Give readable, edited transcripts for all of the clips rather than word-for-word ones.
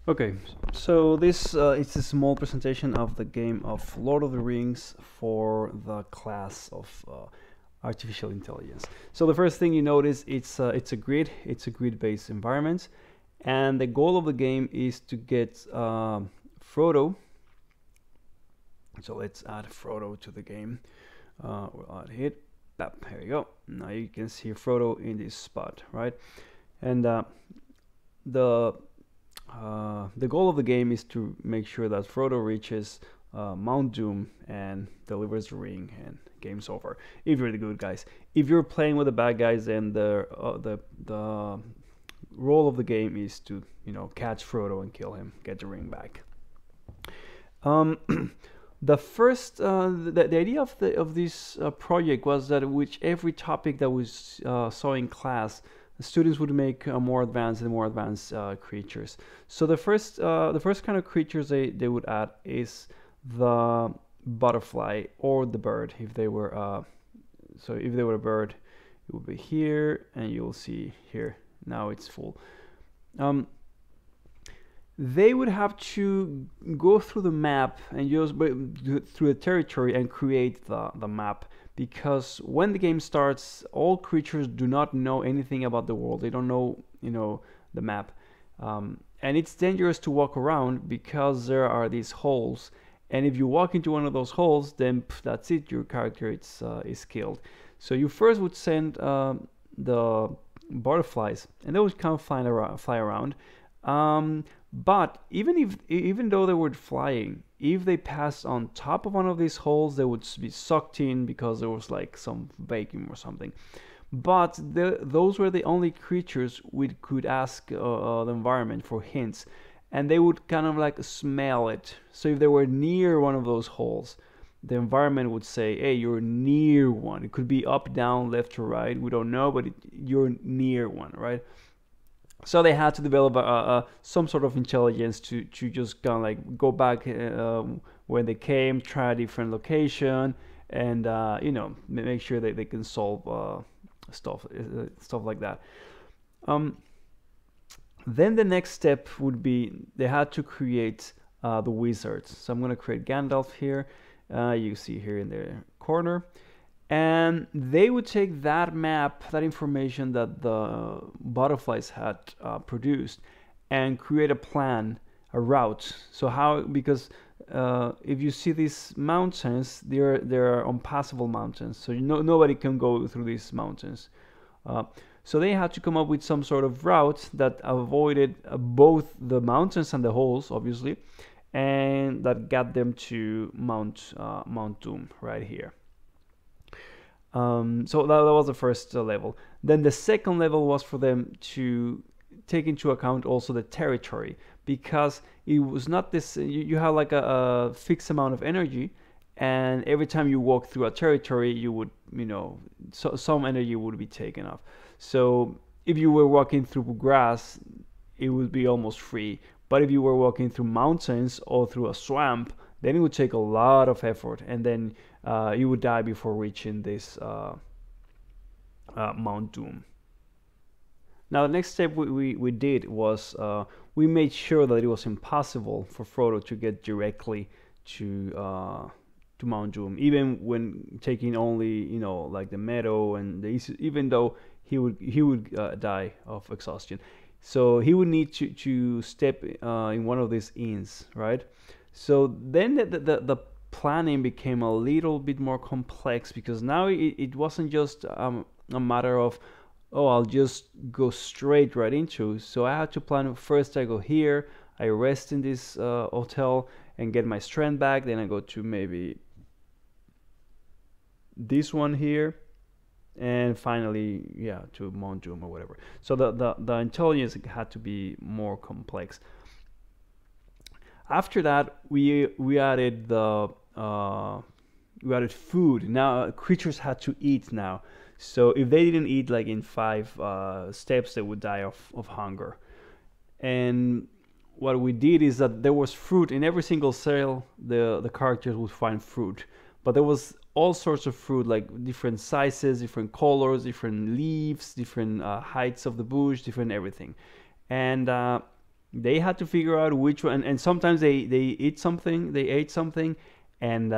Okay, so this is a small presentation of the game of Lord of the Rings for the class of artificial intelligence. So the first thing you notice, it's a grid. It's a grid-based environment, and the goal of the game is to get Frodo. So let's add Frodo to the game. We'll add hit. Here you go. Now you can see Frodo in this spot, right? And the the goal of the game is to make sure that Frodo reaches Mount Doom and delivers the ring, and game's over. If you're the good guys, if you're playing with the bad guys, then the role of the game is to catch Frodo and kill him, get the ring back. Um, the first the idea of this project was that with every topic that we saw in class, the students would make more advanced and more advanced creatures. So the first kind of creatures they would add is the butterfly or the bird. If they were so if they were a bird, it would be here, and you'll see here. Now it's full. They would have to go through the map and just through the territory and create the map, because when the game starts, all creatures do not know anything about the world. They don't know the map, and it's dangerous to walk around because there are these holes, and if you walk into one of those holes, then that's it, your character is killed. So you first would send the butterflies, and they would kind of fly around. But even though they were flying, if they passed on top of one of these holes, they would be sucked in because there was like some vacuum or something. But those were the only creatures we could ask the environment for hints, and they would kind of like smell it. So if they were near one of those holes, the environment would say, "Hey, you're near one." It could be up, down, left, or right. We don't know, but you're near one, right? So they had to develop some sort of intelligence to just kind of like go back where they came, try a different location, and make sure that they can solve stuff like that. Um, then the next step would be they had to create the wizards. So I'm going to create Gandalf here. You see here in the corner. And they would take that map, that information that the butterflies had produced, and create a plan, a route. So how, because if you see these mountains, they're unpassable mountains. So nobody can go through these mountains. So they had to come up with some sort of route that avoided both the mountains and the holes, obviously, and that got them to Mount Doom right here. So that was the first level. Then the second level was for them to take into account also the territory, because it was not this. You have like a fixed amount of energy, and every time you walk through a territory, you would some energy would be taken off. So if you were walking through grass, it would be almost free. But if you were walking through mountains or through a swamp, then it would take a lot of effort, and then you would die before reaching this Mount Doom. Now the next step we did was we made sure that it was impossible for Frodo to get directly to Mount Doom, even when taking only like the meadow and even though he would die of exhaustion. So he would need to step in one of these inns, right? So then the planning became a little bit more complex, because now it wasn't just a matter of, oh, I'll just go straight right into. So I had to plan, first I go here, I rest in this hotel and get my strength back, then I go to maybe this one here, and finally, yeah, to Mount Doom or whatever. So the intelligence had to be more complex. After that, we added we added food. Now creatures had to eat now. So if they didn't eat like in 5 steps, they would die of hunger. And what we did is that there was fruit in every single cell. The characters would find fruit, but there was all sorts of fruit, like different sizes, different colors, different leaves, different heights of the bush, different everything. And they had to figure out which one, and sometimes they ate something, and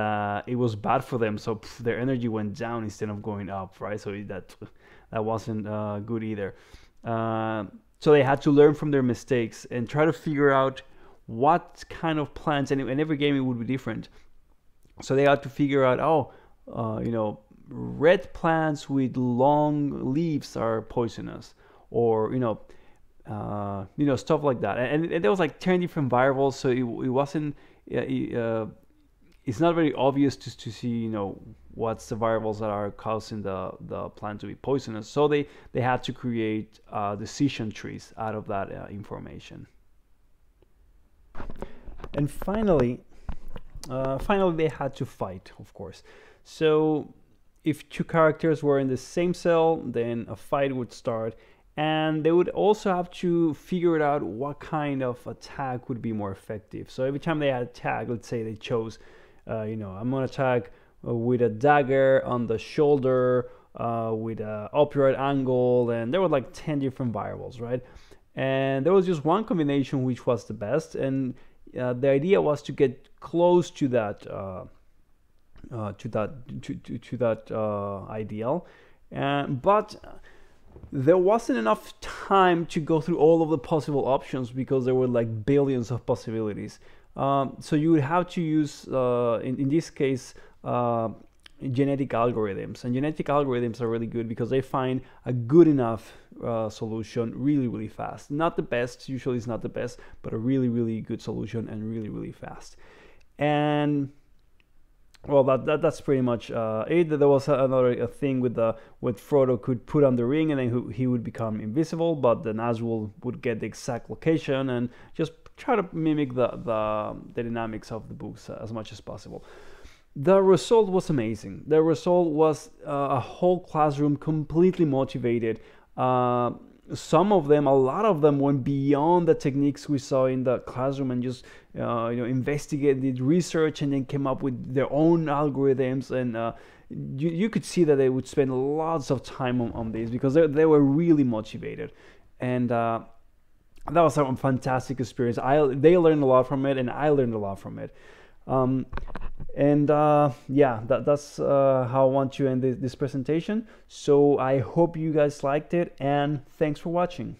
it was bad for them, so their energy went down instead of going up, right? So that wasn't good either. Uh, so they had to learn from their mistakes and try to figure out what kind of plants, and in every game it would be different. So they had to figure out, oh, red plants with long leaves are poisonous, or stuff like that. And there was like 10 different variables, so it wasn't. It's not very obvious to see, what's the variables that are causing the plant to be poisonous. So they had to create decision trees out of that information. And finally they had to fight, of course. So if two characters were in the same cell, then a fight would start, and they would also have to figure it out what kind of attack would be more effective. So every time they had attack, let's say they chose, I'm gonna attack with a dagger on the shoulder, with a upright angle, and there were like 10 different variables, right? And there was just one combination which was the best, and the idea was to get close to that ideal, but there wasn't enough time to go through all of the possible options because there were like billions of possibilities. So you would have to use, in this case, genetic algorithms. And genetic algorithms are really good because they find a good enough solution really, really fast. Not the best, usually it's not the best, but a really, really good solution and really, really fast. And well, that's pretty much it. There was another thing with Frodo could put on the ring, and then he would become invisible, but then Nazgul would get the exact location and just try to mimic the dynamics of the books as much as possible. The result was amazing. The result was a whole classroom completely motivated. Some of them, a lot of them, went beyond the techniques we saw in the classroom and just investigated research and then came up with their own algorithms. And you could see that they would spend lots of time on this because they were really motivated. And that was a fantastic experience. They learned a lot from it, and I learned a lot from it. That's how I want to end this presentation. So I hope you guys liked it, and thanks for watching.